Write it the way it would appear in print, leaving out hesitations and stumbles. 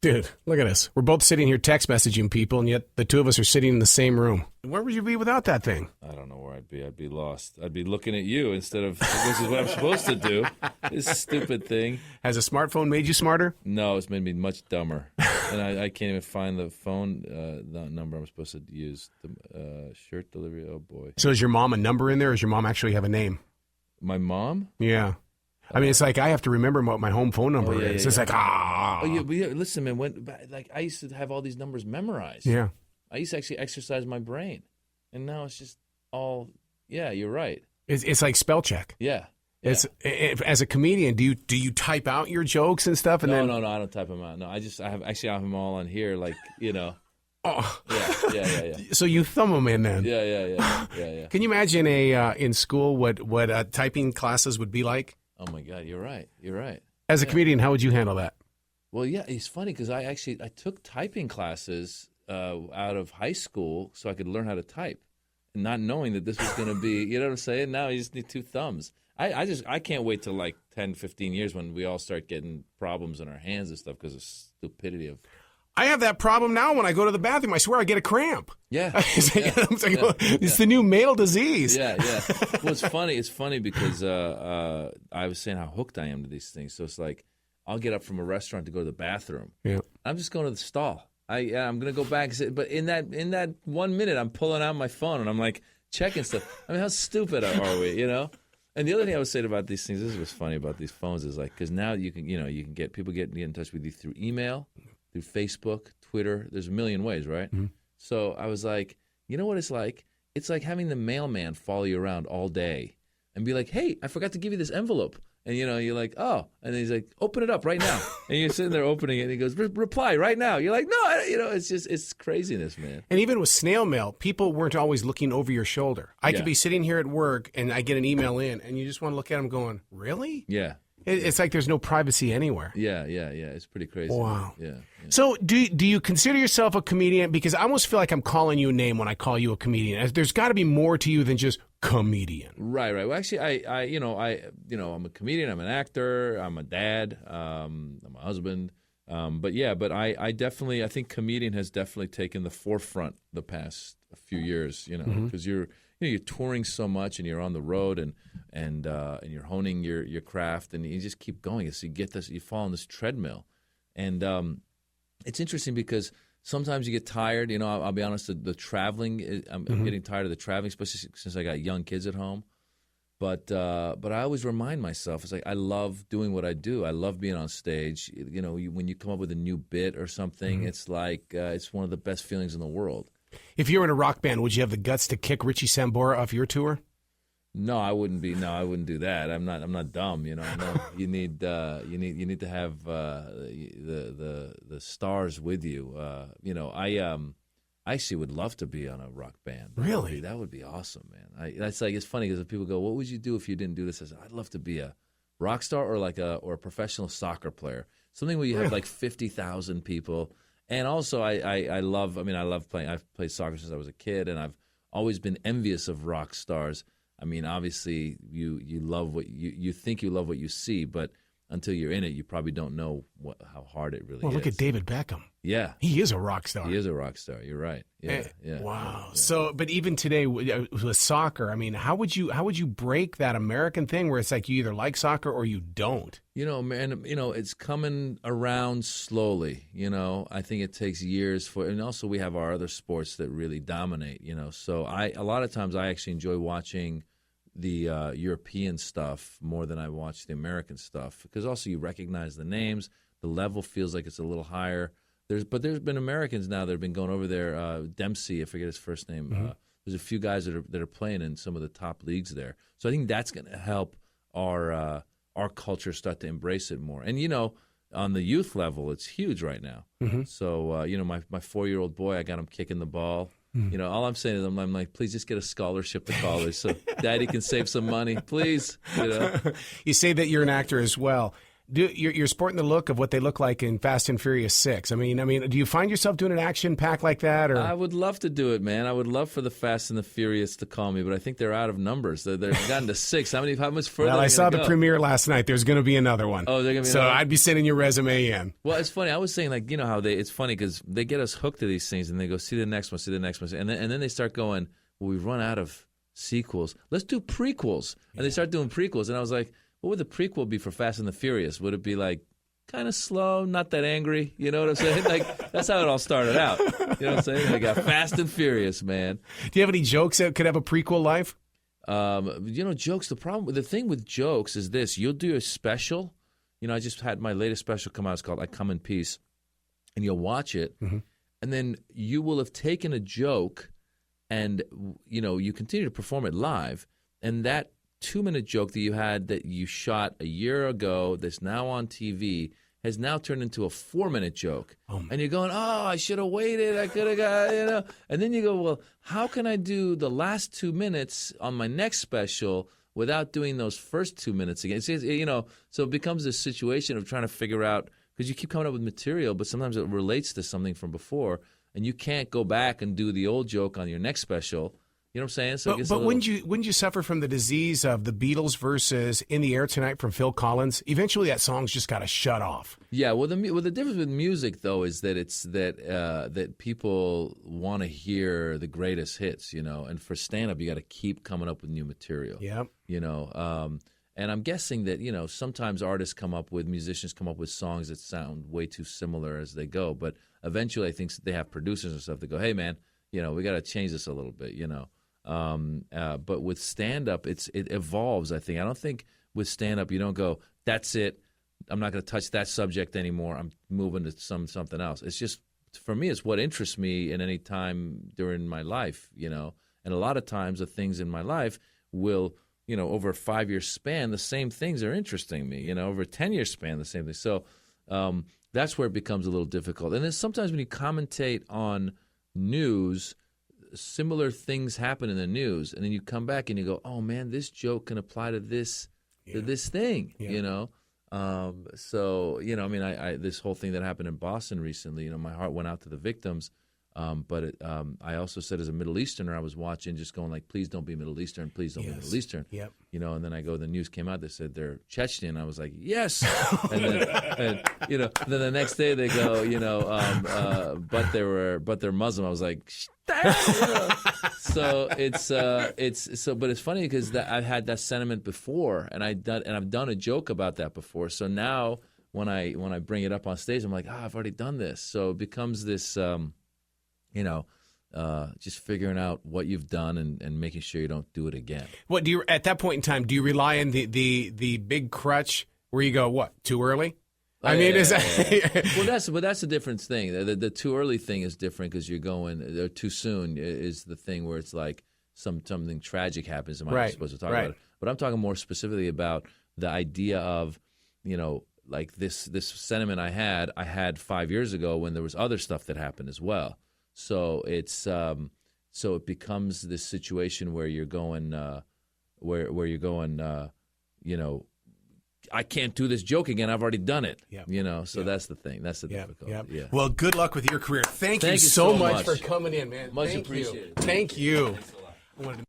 Dude, look at us. We're both sitting here text messaging people, and yet the two of us are sitting in the same room. Where would you be without that thing? I don't know where I'd be. I'd be lost. I'd be looking at you instead of, this is what I'm supposed to do. This stupid thing. Has a smartphone made you smarter? No, it's made me much dumber. And I can't even find the phone number I'm supposed to use. The shirt delivery, oh boy. So is your mom a number in there, or does your mom actually have a name? My mom? Yeah. I mean, it's like I have to remember what my home phone number is. It's like, Oh, yeah, listen, man, I used to have all these numbers memorized. Yeah. I used to actually exercise my brain. And now it's just all, yeah, you're right. It's like spell check. Yeah. As a comedian, do you type out your jokes and stuff? And No, I don't type them out. No, I have them all on here, like, you know. Oh. Yeah. So you thumb them in then? Yeah. Can you imagine in school what typing classes would be like? Oh my God, you're right. As a comedian, how would you handle that? Well, yeah, it's funny because I took typing classes out of high school so I could learn how to type, and not knowing that this was going to be, you know what I'm saying? Now you just need two thumbs. I can't wait till like 10, 15 years when we all start getting problems in our hands and stuff because of stupidity of. I have that problem now when I go to the bathroom. I swear I get a cramp. Yeah. It's the new male disease. Yeah. Well, it's funny because I was saying how hooked I am to these things. So it's like I'll get up from a restaurant to go to the bathroom. Yeah. I'm just going to the stall. I'm going to go back. But in that 1 minute, I'm pulling out my phone and I'm like checking stuff. I mean, how stupid are we, you know? And the other thing I was saying about these things, this is what's funny about these phones, is like, because now you can get people get in touch with you through email, through Facebook, Twitter. There's a million ways, right? Mm-hmm. So I was like, you know what it's like? It's like having the mailman follow you around all day and be like, hey, I forgot to give you this envelope. And, you're like, oh. And then he's like, open it up right now. And you're sitting there opening it, and he goes, reply right now. You're like, no, it's craziness, man. And even with snail mail, people weren't always looking over your shoulder. I could be sitting here at work, and I get an email in, and you just want to look at them going, really? Yeah. It's like there's no privacy anywhere. Yeah. It's pretty crazy. Wow. Yeah. So do you consider yourself a comedian? Because I almost feel like I'm calling you a name when I call you a comedian. There's got to be more to you than just comedian. Right. Well, actually, I'm a comedian. I'm an actor. I'm a dad. I'm a husband. But I definitely, I think comedian has definitely taken the forefront the past few years. Because you're touring so much and you're on the road and you're honing your craft and you just keep going. So you get this, you fall on this treadmill, and it's interesting because sometimes you get tired. I'll be honest, the traveling, I'm getting tired of the traveling, especially since I got young kids at home. But I always remind myself, it's like I love doing what I do. I love being on stage. When you come up with a new bit or something, it's like it's one of the best feelings in the world. If you were in a rock band, would you have the guts to kick Richie Sambora off your tour? No, I wouldn't be. No, I wouldn't do that. I'm not dumb. No, you need to have the stars with you. I actually would love to be on a rock band. Really? That would be awesome, man. It's funny because people go, "What would you do if you didn't do this?" I said, "I'd love to be a rock star or a professional soccer player, something where you have like 50,000 people." And also, I love playing. I've played soccer since I was a kid, and I've always been envious of rock stars. I mean, obviously, you love what you think you love what you see, but until you're in it, you probably don't know how hard it really is. Well, look at David Beckham. Yeah. He is a rock star. He is a rock star. You're right. Yeah. Wow. Yeah. So, but even today with soccer, I mean, how would you break that American thing where it's like you either like soccer or you don't? Man, it's coming around slowly. I think it takes years and also we have our other sports that really dominate, So a lot of times I actually enjoy watching the European stuff more than I watch the American stuff because also you recognize the names. The level feels like it's a little higher. There's been Americans now that have been going over there. Dempsey, I forget his first name. Mm-hmm. There's a few guys that are playing in some of the top leagues there. So I think that's going to help our culture start to embrace it more. And on the youth level, it's huge right now. Mm-hmm. So my 4-year-old boy, I got him kicking the ball. All I'm saying is I'm like, please just get a scholarship to college so Daddy can save some money, please. You say that you're an actor as well. You're sporting the look of what they look like in Fast and Furious 6. I mean, do you find yourself doing an action pack like that? Or I would love to do it, man. I would love for the Fast and the Furious to call me, but I think they're out of numbers. They've gotten to 6. How much further? Well, I saw the premiere last night. There's going to be another one. Oh, they're going to be. So I'd be sending your resume in. Well, it's funny. I was saying, like, you know how it's funny because they get us hooked to these things, and they go see the next one, and then they start going, well, we've run out of sequels. Let's do prequels, and they start doing prequels, and I was like, what would the prequel be for Fast and the Furious? Would it be like kind of slow, not that angry? You know what I'm saying? Like, that's how it all started out. You know what I'm saying? They got Fast and Furious, man. Do you have any jokes that could have a prequel life? Jokes. The thing with jokes is this: you'll do a special. You know, I just had my latest special come out. It's called "I Come in Peace," and you'll watch it, and then you will have taken a joke, and you continue to perform it live, and that 2-minute joke that you had that you shot a year ago that's now on TV has now turned into a 4-minute joke. And you're going, I should have waited. I could have got, And then you go, well, how can I do the last 2 minutes on my next special without doing those first 2 minutes again? So it becomes this situation of trying to figure out, because you keep coming up with material, but sometimes it relates to something from before, and you can't go back and do the old joke on your next special. You know what I'm saying? So but wouldn't you suffer from the disease of the Beatles versus "In the Air Tonight" from Phil Collins? Eventually, that song's just got to shut off. Yeah. Well, the difference with music though is that it's that people want to hear the greatest hits, and for stand-up, you got to keep coming up with new material. Yeah. And I'm guessing that sometimes musicians come up with songs that sound way too similar as they go, but eventually, I think they have producers and stuff that go, "Hey, man, we got to change this a little bit," But with stand-up, it evolves, I think. I don't think with stand-up you don't go, that's it, I'm not going to touch that subject anymore, I'm moving to something else. It's just, for me, it's what interests me in any time during my life, And a lot of times the things in my life will, over a 5-year span, the same things are interesting me, over a 10-year span, the same thing. So that's where it becomes a little difficult. And then sometimes when you commentate on news, similar things happen in the news, and then you come back and you go, "Oh man, this joke can apply to this thing," So I this whole thing that happened in Boston recently, my heart went out to the victims, but I also said as a Middle Easterner, I was watching, just going like, "Please don't be Middle Eastern, please don't be Middle Eastern." Yep. And then I go, the news came out, they said they're Chechen. I was like, yes. And then the next day they go, but they're Muslim. I was like, So but it's funny because I've had that sentiment before, and I've done a joke about that before. So now when I bring it up on stage, I'm like, I've already done this. So it becomes this, just figuring out what you've done and making sure you don't do it again. What do you at that point in time? Do you rely on the big crutch where you go, what, too early? Is that Well, that's a different thing. The too early thing is different because you're going too soon is the thing where it's like something tragic happens and I'm not supposed to talk about it. But I'm talking more specifically about the idea of like this sentiment I had 5 years ago when there was other stuff that happened as well. So it's so it becomes this situation where you're going where you're going I can't do this joke again. I've already done it. Yep. So that's the thing. That's the difficulty. Yep. Yeah. Well, good luck with your career. Thank you so much for coming in, man. Much appreciated. Thank you. Thanks a lot.